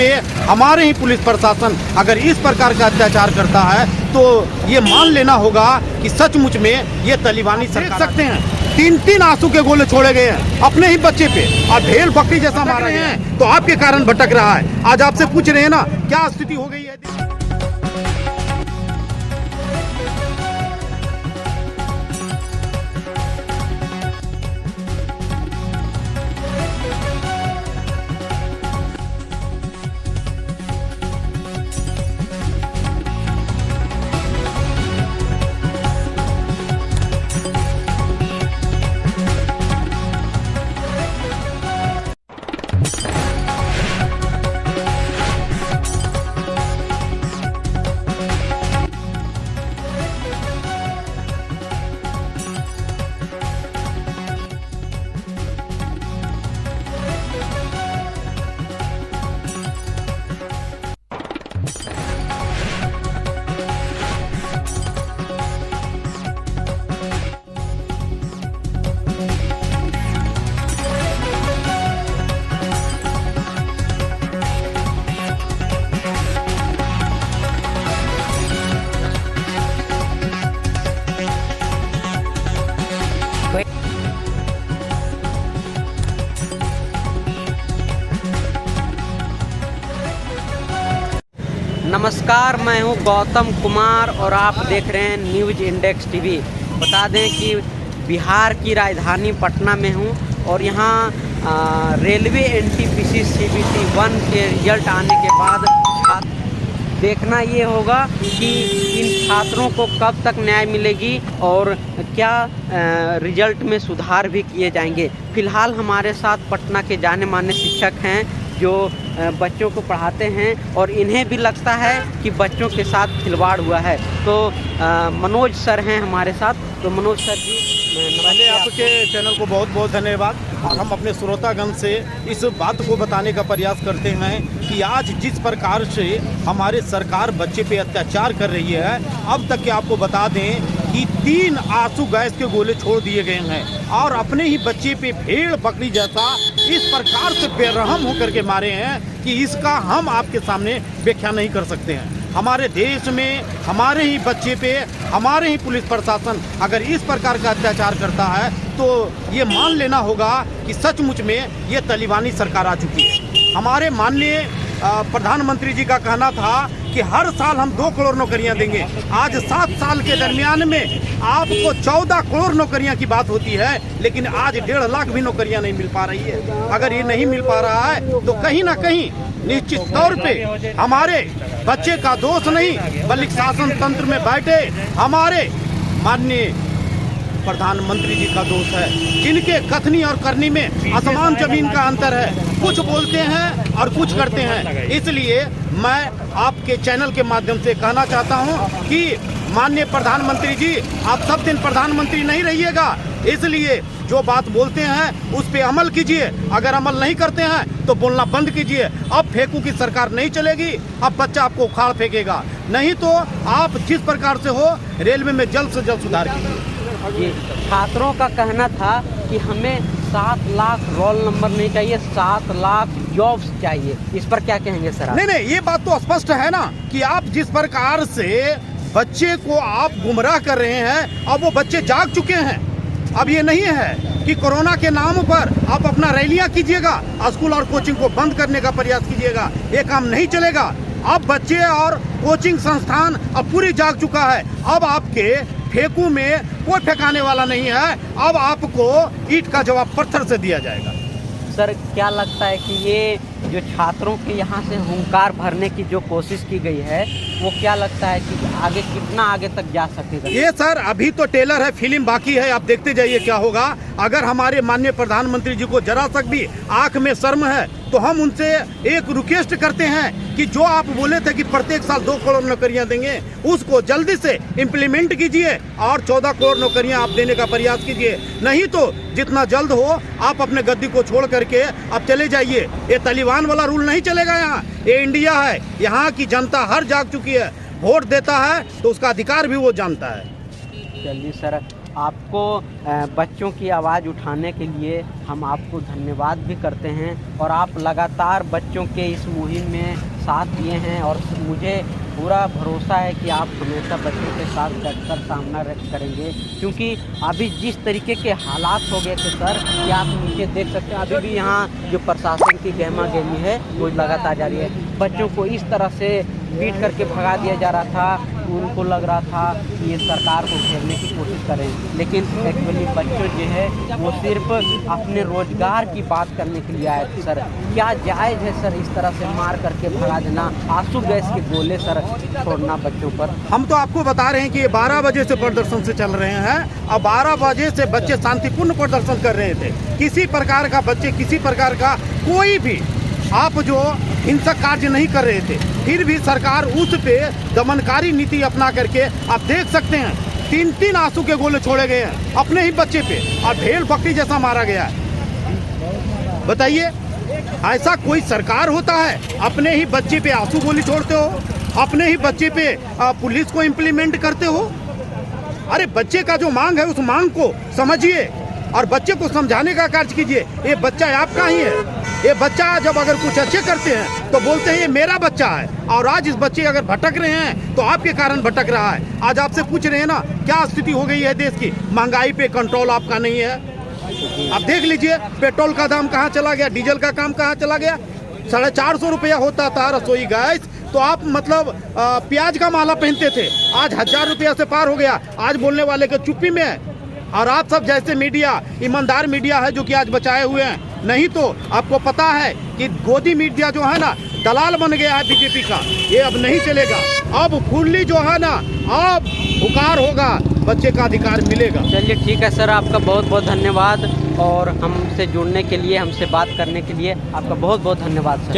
पे हमारे ही पुलिस प्रशासन अगर इस प्रकार का अत्याचार करता है तो ये मान लेना होगा कि सचमुच में ये तालिबानी सरकार। देख सकते हैं 3-3 आंसू के गोले छोड़े गए हैं अपने ही बच्चे पे और भेड़ बकरी जैसा मारा गया है, तो आपके कारण भटक रहा है। आज आपसे पूछ रहे हैं ना क्या स्थिति हो गई है। नमस्कार, मैं हूं गौतम कुमार और आप देख रहे हैं न्यूज़ इंडेक्स टीवी। बता दें कि बिहार की राजधानी पटना में हूं और यहां रेलवे एनटीपीसी सीबीटी 1 के रिजल्ट आने के बाद देखना ये होगा कि इन छात्रों को कब तक न्याय मिलेगी और क्या रिजल्ट में सुधार भी किए जाएंगे। फ़िलहाल हमारे साथ पटना के जाने माने शिक्षक हैं जो बच्चों को पढ़ाते हैं और इन्हें भी लगता है कि बच्चों के साथ खिलवाड़ हुआ है। तो मनोज सर हैं हमारे साथ। तो मनोज सर जी, पहले आपके चैनल को बहुत बहुत धन्यवाद। हम अपने श्रोतागण से इस बात को बताने का प्रयास करते हैं कि आज जिस प्रकार से हमारे सरकार बच्चे पे अत्याचार कर रही है, अब तक के आपको बता दें कि 3 आंसू गैस के गोले छोड़ दिए गए हैं और अपने ही बच्चे पे भेड़ बकरी जैसा इस प्रकार से बेरहम होकर के मारे हैं कि इसका हम आपके सामने व्याख्या नहीं कर सकते हैं। हमारे देश में हमारे ही बच्चे पे हमारे ही पुलिस प्रशासन अगर इस प्रकार का अत्याचार करता है तो ये मान लेना होगा कि सचमुच में ये तालिबानी सरकार आ चुकी है। हमारे माननीय प्रधानमंत्री जी का कहना था कि हर साल हम 2 करोड़ नौकरियां देंगे। आज 7 साल के दरमियान में आपको 14 करोड़ नौकरियां की बात होती है, लेकिन आज 1.5 लाख भी नौकरियां नहीं मिल पा रही है। अगर ये नहीं मिल पा रहा है तो कहीं ना कहीं निश्चित तौर पे हमारे बच्चे का दोष नहीं बल्कि शासन तंत्र में बैठे हमारे माननीय प्रधानमंत्री जी का दोष है, जिनके कथनी और करनी में आसमान जमीन का अंतर है। कुछ बोलते हैं और कुछ करते हैं। इसलिए मैं आपके चैनल के माध्यम से कहना चाहता हूं कि माननीय प्रधानमंत्री जी, आप सब दिन प्रधानमंत्री नहीं रहिएगा, इसलिए जो बात बोलते हैं उस पे अमल कीजिए। अगर अमल नहीं करते हैं तो बोलना बंद कीजिए। अब फेंकू की सरकार नहीं चलेगी, अब बच्चा आपको उखाड़ फेंकेगा। नहीं तो आप जिस प्रकार से हो रेलवे में जल्द से जल्द सुधार कीजिए। छात्रों का कहना था कि हमें 7 लाख रोल नंबर नहीं चाहिए, 7 लाख जॉब्स चाहिए। इस पर क्या कहेंगे सर? नहीं, ये बात तो स्पष्ट है ना कि आप जिस प्रकार से बच्चे को आप गुमराह कर रहे हैं, अब वो बच्चे जाग चुके हैं। अब ये नहीं है कि कोरोना के नाम पर आप अपना रैलियां कीजिएगा, स्कूल और कोचिंग को बंद करने का प्रयास कीजिएगा, ये काम नहीं चलेगा। अब बच्चे और कोचिंग संस्थान अब पूरी जाग चुका है। अब आपके फेंकू में कोई फेंकाने वाला नहीं है। अब आपको ईंट का जवाब पत्थर से दिया जाएगा। सर, क्या लगता है कि ये जो छात्रों के यहाँ से हुंकार भरने की जो कोशिश की गई है, वो क्या लगता है कि आगे कितना आगे तक जा सकेगा? ये सर अभी तो टेलर है, फिल्म बाकी है, आप देखते जाइए क्या होगा। अगर हमारे माननीय प्रधानमंत्री जी को जरा तक भी आंख में शर्म है तो हम उनसे एक रिक्वेस्ट करते हैं कि जो आप बोले थे कि प्रत्येक साल 2 करोड़ नौकरियां देंगे, उसको जल्दी से इम्प्लीमेंट कीजिए और 14 करोड़ नौकरियां आप देने का प्रयास कीजिए। नहीं तो जितना जल्द हो आप अपने गद्दी को छोड़ करके आप चले जाइए। ये तालिबान वाला रूल नहीं चलेगा यहाँ। ये इंडिया है, यहाँ की जनता हर जाग चुकी है। वोट देता है तो उसका अधिकार भी वो जानता है। चलिए सर, आपको बच्चों की आवाज़ उठाने के लिए हम आपको धन्यवाद भी करते हैं और आप लगातार बच्चों के इस मुहिम में साथ दिए हैं और मुझे पूरा भरोसा है कि आप हमेशा बच्चों के साथ डटकर सामना करेंगे, क्योंकि अभी जिस तरीके के हालात हो गए थे सर कि आप नीचे देख सकते हैं, अभी भी यहाँ जो प्रशासन की गहमा गहमी है वो लगातार जारी है। बच्चों को इस तरह से पीट करके भगा दिया जा रहा था, उनको लग रहा था कि ये सरकार को घेरने की कोशिश करें, लेकिन एक्चुअली बच्चों जो है वो सिर्फ अपने रोजगार की बात करने के लिए आए थे। सर क्या जायज़ है सर इस तरह से मार करके भगा देना, आंसू गैस के गोले सर छोड़ना बच्चों पर? हम तो आपको बता रहे हैं कि ये 12 बजे से प्रदर्शन से चल रहे हैं और 12 बजे से बच्चे शांतिपूर्ण प्रदर्शन कर रहे थे। किसी प्रकार का बच्चे किसी प्रकार का कोई भी आप जो हिंसक कार्य नहीं कर रहे थे, फिर भी सरकार उस पे दमनकारी नीति अपना करके आप देख सकते हैं 3-3 आंसू के गोले छोड़े गए हैं अपने ही बच्चे पे और भेड़ बकरी जैसा मारा गया है। बताइए ऐसा कोई सरकार होता है? अपने ही बच्चे पे आंसू गोली छोड़ते हो, अपने ही बच्चे पे पुलिस को इम्प्लीमेंट करते हो। अरे बच्चे का जो मांग है उस मांग को समझिए और बच्चे को समझाने का कार्य कीजिए। ये बच्चा आपका ही है। ये बच्चा जब अगर कुछ अच्छे करते हैं तो बोलते हैं ये मेरा बच्चा है, और आज इस बच्चे अगर भटक रहे हैं तो आपके कारण भटक रहा है। आज आपसे पूछ रहे हैं ना क्या स्थिति हो गई है देश की, महंगाई पे कंट्रोल आपका नहीं है। आप देख लीजिए पेट्रोल का दाम कहाँ चला गया, डीजल का काम कहाँ चला गया। 450 रुपया होता था रसोई गैस, तो आप मतलब प्याज का माला पहनते थे, आज 1000 रुपया से पार हो गया। आज बोलने वाले के चुप्पी में है, और आप सब जैसे मीडिया ईमानदार मीडिया है जो कि आज बचाए हुए हैं। नहीं तो आपको पता है कि गोदी मीडिया जो है ना दलाल बन गया है बीजेपी का, ये अब नहीं चलेगा। अब फुल्ली जो है ना अब पुकार होगा, बच्चे का अधिकार मिलेगा। चलिए ठीक है सर, आपका बहुत बहुत धन्यवाद और हमसे जुड़ने के लिए, हमसे बात करने के लिए आपका बहुत बहुत धन्यवाद सर।